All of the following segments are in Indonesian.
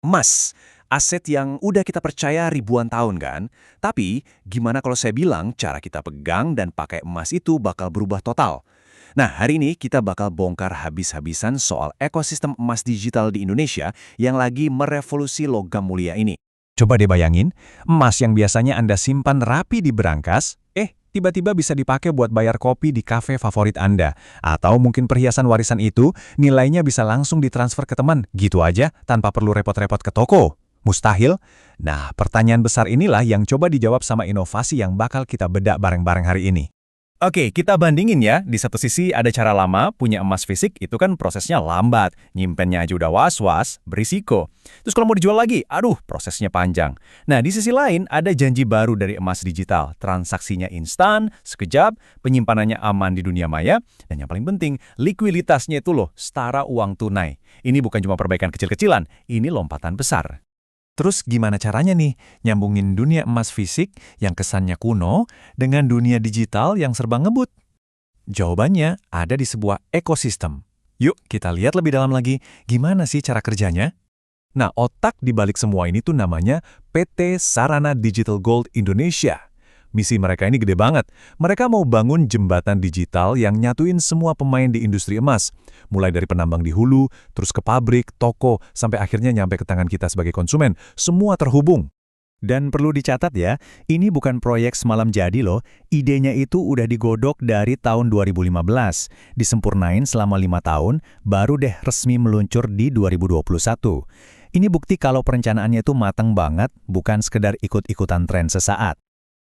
Emas, aset yang udah kita percaya ribuan tahun kan? Tapi, gimana kalau saya bilang cara kita pegang dan pakai emas itu bakal berubah total? Nah, hari ini kita bakal bongkar habis-habisan soal ekosistem emas digital di Indonesia yang lagi merevolusi logam mulia ini. Coba deh bayangin, emas yang biasanya Anda simpan rapi di berangkas, tiba-tiba bisa dipakai buat bayar kopi di kafe favorit Anda. Atau mungkin perhiasan warisan itu, nilainya bisa langsung ditransfer ke teman, gitu aja, tanpa perlu repot-repot ke toko. Mustahil? Nah, pertanyaan besar inilah yang coba dijawab sama inovasi yang bakal kita bedak bareng-bareng hari ini. Oke, kita bandingin ya. Di satu sisi ada cara lama, punya emas fisik, itu kan prosesnya lambat. Nyimpennya aja udah was-was, berisiko. Terus kalau mau dijual lagi, aduh, prosesnya panjang. Nah, di sisi lain ada janji baru dari emas digital. Transaksinya instan, sekejap, penyimpanannya aman di dunia maya, dan yang paling penting, likuiditasnya itu loh, setara uang tunai. Ini bukan cuma perbaikan kecil-kecilan, ini lompatan besar. Terus gimana caranya nih nyambungin dunia emas fisik yang kesannya kuno dengan dunia digital yang serba ngebut? Jawabannya ada di sebuah ekosistem. Yuk kita lihat lebih dalam lagi gimana sih cara kerjanya. Nah, otak di balik semua ini tuh namanya PT Sarana Digital Gold Indonesia. Misi mereka ini gede banget. Mereka mau bangun jembatan digital yang nyatuin semua pemain di industri emas. Mulai dari penambang di hulu, terus ke pabrik, toko, sampai akhirnya nyampe ke tangan kita sebagai konsumen. Semua terhubung. Dan perlu dicatat ya, ini bukan proyek semalam jadi loh. Idenya itu udah digodok dari tahun 2015. Disempurnain selama 5 tahun, baru deh resmi meluncur di 2021. Ini bukti kalau perencanaannya itu matang banget, bukan sekedar ikut-ikutan tren sesaat.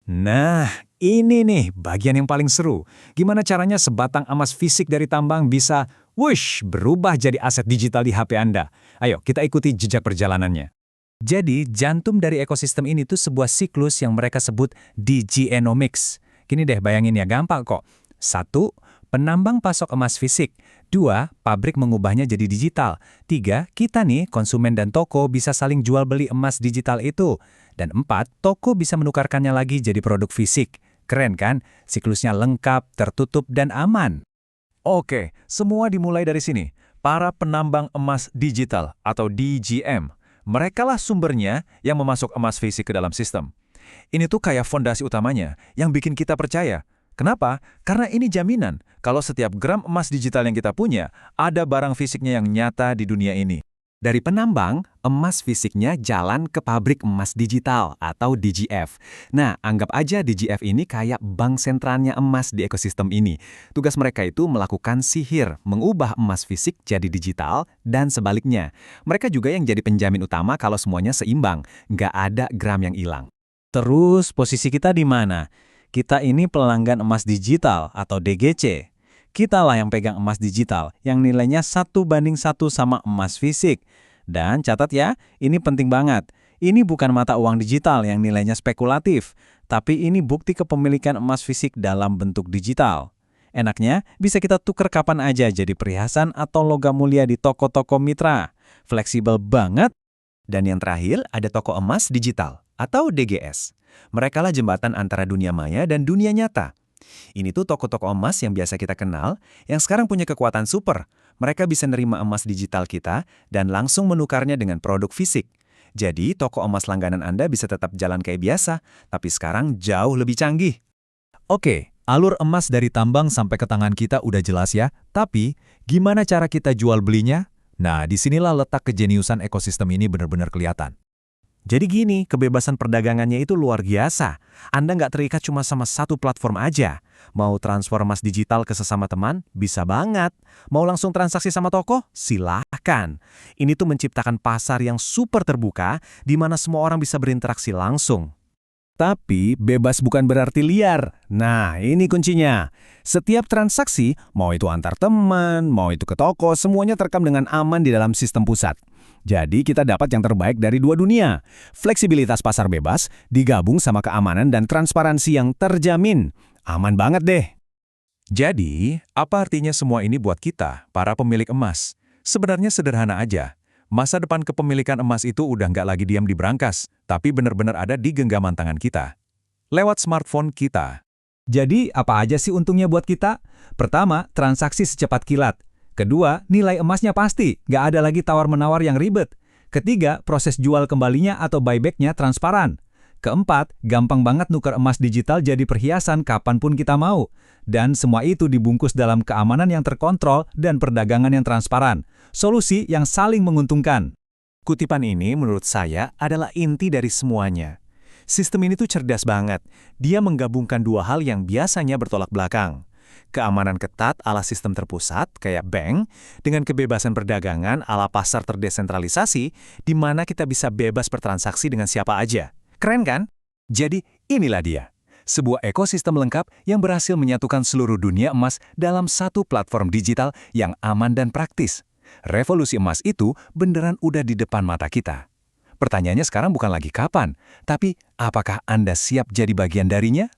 Nah, ini nih bagian yang paling seru. Gimana caranya sebatang emas fisik dari tambang bisa, berubah jadi aset digital di HP Anda? Ayo, kita ikuti jejak perjalanannya. Jadi, jantung dari ekosistem ini tuh sebuah siklus yang mereka sebut diginomics. Gini deh, bayangin ya, gampang kok. 1. Penambang pasok emas fisik. 2. Pabrik mengubahnya jadi digital. 3. Kita nih, konsumen dan toko bisa saling jual beli emas digital itu. Dan 4. Toko bisa menukarkannya lagi jadi produk fisik. Keren kan? Siklusnya lengkap, tertutup, dan aman. Oke, semua dimulai dari sini. Para penambang emas digital atau DGM. Merekalah sumbernya yang memasuk emas fisik ke dalam sistem. Ini tuh kayak fondasi utamanya yang bikin kita percaya. Kenapa? Karena ini jaminan kalau setiap gram emas digital yang kita punya, ada barang fisiknya yang nyata di dunia ini. Dari penambang, emas fisiknya jalan ke pabrik emas digital atau DGF. Nah, anggap aja DGF ini kayak bank sentralnya emas di ekosistem ini. Tugas mereka itu melakukan sihir, mengubah emas fisik jadi digital, dan sebaliknya. Mereka juga yang jadi penjamin utama kalau semuanya seimbang, nggak ada gram yang hilang. Terus posisi kita di mana? Kita ini pelanggan emas digital atau DGC. Kitalah yang pegang emas digital yang nilainya 1:1 sama emas fisik. Dan catat ya, ini penting banget. Ini bukan mata uang digital yang nilainya spekulatif, tapi ini bukti kepemilikan emas fisik dalam bentuk digital. Enaknya, bisa kita tuker kapan aja jadi perhiasan atau logam mulia di toko-toko mitra. Fleksibel banget. Dan yang terakhir ada toko emas digital atau DGS. Merekalah jembatan antara dunia maya dan dunia nyata. Ini tuh toko-toko emas yang biasa kita kenal, yang sekarang punya kekuatan super. Mereka bisa nerima emas digital kita dan langsung menukarnya dengan produk fisik. Jadi, toko emas langganan Anda bisa tetap jalan kayak biasa, tapi sekarang jauh lebih canggih. Oke, alur emas dari tambang sampai ke tangan kita udah jelas ya. Tapi, gimana cara kita jual belinya? Nah, disinilah letak kejeniusan ekosistem ini benar-benar kelihatan. Jadi gini, kebebasan perdagangannya itu luar biasa. Anda nggak terikat cuma sama satu platform aja. Mau transfer emas digital ke sesama teman? Bisa banget. Mau langsung transaksi sama toko? Silahkan. Ini tuh menciptakan pasar yang super terbuka, di mana semua orang bisa berinteraksi langsung. Tapi bebas bukan berarti liar. Nah, ini kuncinya. Setiap transaksi, mau itu antar teman, mau itu ke toko, semuanya terekam dengan aman di dalam sistem pusat. Jadi kita dapat yang terbaik dari dua dunia. Fleksibilitas pasar bebas digabung sama keamanan dan transparansi yang terjamin. Aman banget deh. Jadi, apa artinya semua ini buat kita, para pemilik emas? Sebenarnya sederhana aja. Masa depan kepemilikan emas itu udah nggak lagi diam di berangkas, tapi benar-benar ada di genggaman tangan kita. Lewat smartphone kita. Jadi, apa aja sih untungnya buat kita? Pertama, transaksi secepat kilat. Kedua, nilai emasnya pasti, nggak ada lagi tawar-menawar yang ribet. Ketiga, proses jual kembalinya atau buyback-nya transparan. Keempat, gampang banget nuker emas digital jadi perhiasan kapanpun kita mau. Dan semua itu dibungkus dalam keamanan yang terkontrol dan perdagangan yang transparan. Solusi yang saling menguntungkan. Kutipan ini menurut saya adalah inti dari semuanya. Sistem ini tuh cerdas banget. Dia menggabungkan dua hal yang biasanya bertolak belakang. Keamanan ketat ala sistem terpusat, kayak bank, dengan kebebasan perdagangan ala pasar terdesentralisasi, di mana kita bisa bebas bertransaksi dengan siapa aja. Keren kan? Jadi inilah dia. Sebuah ekosistem lengkap yang berhasil menyatukan seluruh dunia emas dalam satu platform digital yang aman dan praktis. Revolusi emas itu beneran udah di depan mata kita. Pertanyaannya sekarang bukan lagi kapan, tapi apakah Anda siap jadi bagian darinya?